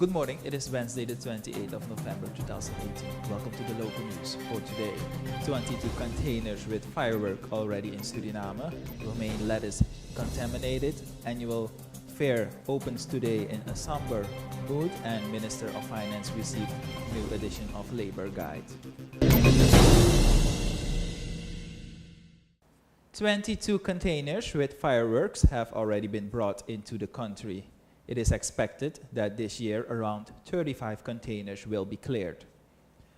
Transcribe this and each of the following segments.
Good morning, it is Wednesday the 28th of November 2018. Welcome to the local news for today. 22 containers with firework already in Suriname. Romaine lettuce contaminated. Annual fair opens today in a somber mood, and Minister of Finance received new edition of Labor Guide. 22 containers with fireworks have already been brought into the country. It is expected that this year around 35 containers will be cleared.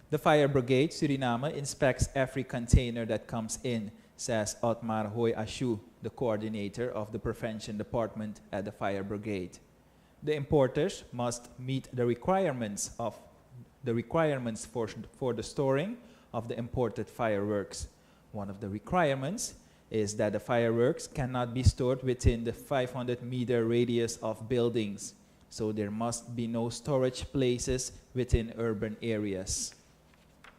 The Fire Brigade Suriname inspects every container that comes in, says Otmar Hoy Ashu, the coordinator of the Prevention Department at the Fire Brigade. The importers must meet the requirements for the storing of the imported fireworks. One of the requirements is that the fireworks cannot be stored within the 500-meter radius of buildings, so there must be no storage places within urban areas.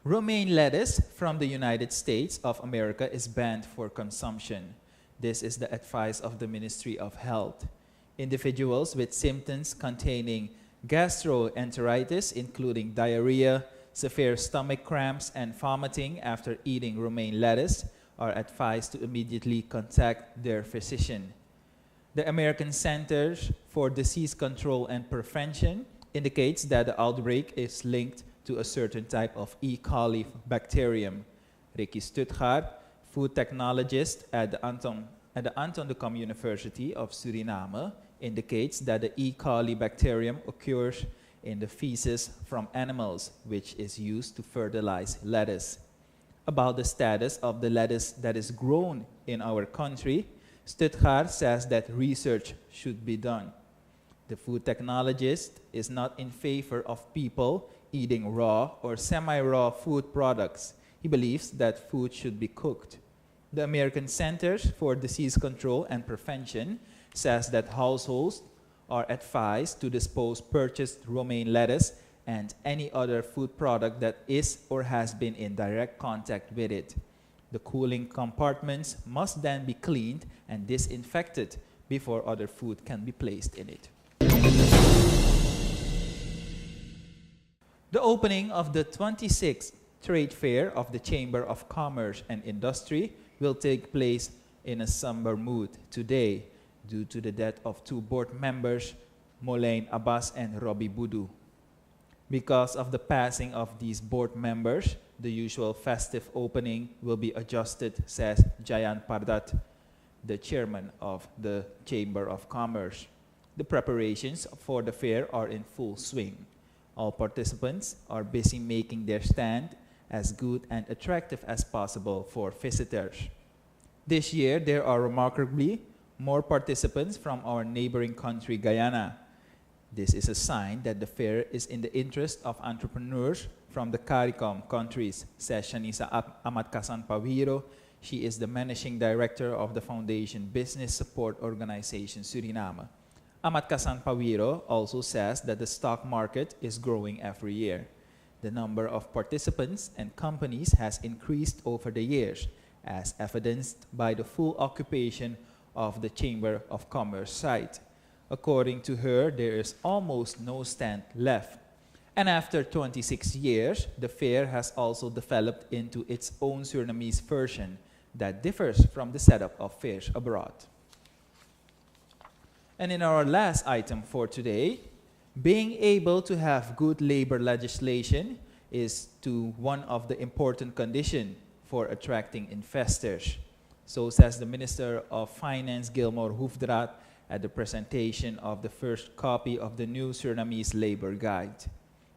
Romaine lettuce from the United States of America is banned for consumption. This is the advice of the Ministry of Health. Individuals with symptoms containing gastroenteritis, including diarrhea, severe stomach cramps, and vomiting after eating romaine lettuce, are advised to immediately contact their physician. The American Centers for Disease Control and Prevention indicates that the outbreak is linked to a certain type of E. coli bacterium. Ricky Stuttgart, food technologist at the Anton de Kom University of Suriname, indicates that the E. coli bacterium occurs in the feces from animals, which is used to fertilize lettuce. About the status of the lettuce that is grown in our country, Stuttgart says that research should be done. The food technologist is not in favor of people eating raw or semi-raw food products. He believes that food should be cooked. The American Centers for Disease Control and Prevention says that households are advised to dispose purchased romaine lettuce and any other food product that is or has been in direct contact with it. The cooling compartments must then be cleaned and disinfected before other food can be placed in it. The opening of the 26th Trade Fair of the Chamber of Commerce and Industry will take place in a somber mood today due to the death of two board members, Molaine Abbas and Robbie Boudou. Because of the passing of these board members, the usual festive opening will be adjusted, says Jayan Pardat, the chairman of the Chamber of Commerce. The preparations for the fair are in full swing. All participants are busy making their stand as good and attractive as possible for visitors. This year, there are remarkably more participants from our neighboring country, Guyana. This is a sign that the fair is in the interest of entrepreneurs from the CARICOM countries, says Shanisa Amatkasan Pawiro. She is the managing director of the Foundation Business Support Organization Suriname. Amatkasan Pawiro also says that the stock market is growing every year. The number of participants and companies has increased over the years, as evidenced by the full occupation of the Chamber of Commerce site. According to her, there is almost no stand left. And after 26 years, the fair has also developed into its own Surinamese version that differs from the setup of fairs abroad. And in our last item for today, being able to have good labor legislation is one of the important conditions for attracting investors. So says the Minister of Finance, Gilmore Hoefdraad, at the presentation of the first copy of the new Surinamese Labor Guide.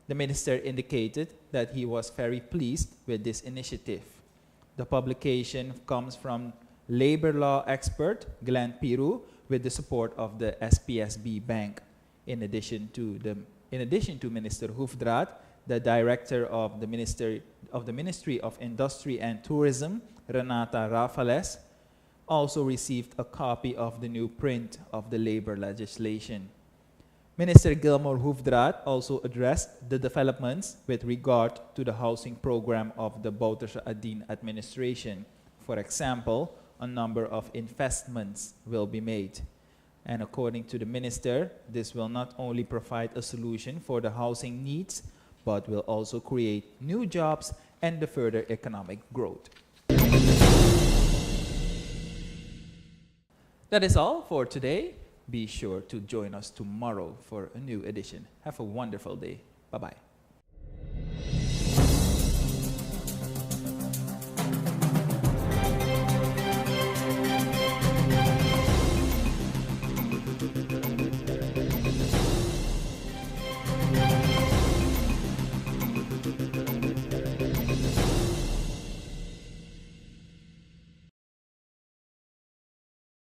The minister indicated that he was very pleased with this initiative. The publication comes from labor law expert Glenn Piru with the support of the SPSB Bank. In addition to Minister Hoefdraad, the director of the Ministry of Industry and Tourism, Renata Rafales, also received a copy of the new print of the labor legislation. Minister Gilmore Hoefdraad also addressed the developments with regard to the housing program of the Bouterse Adine administration. For example, a number of investments will be made. And according to the minister, this will not only provide a solution for the housing needs, but will also create new jobs and the further economic growth. That is all for today. Be sure to join us tomorrow for a new edition. Have a wonderful day. Bye-bye.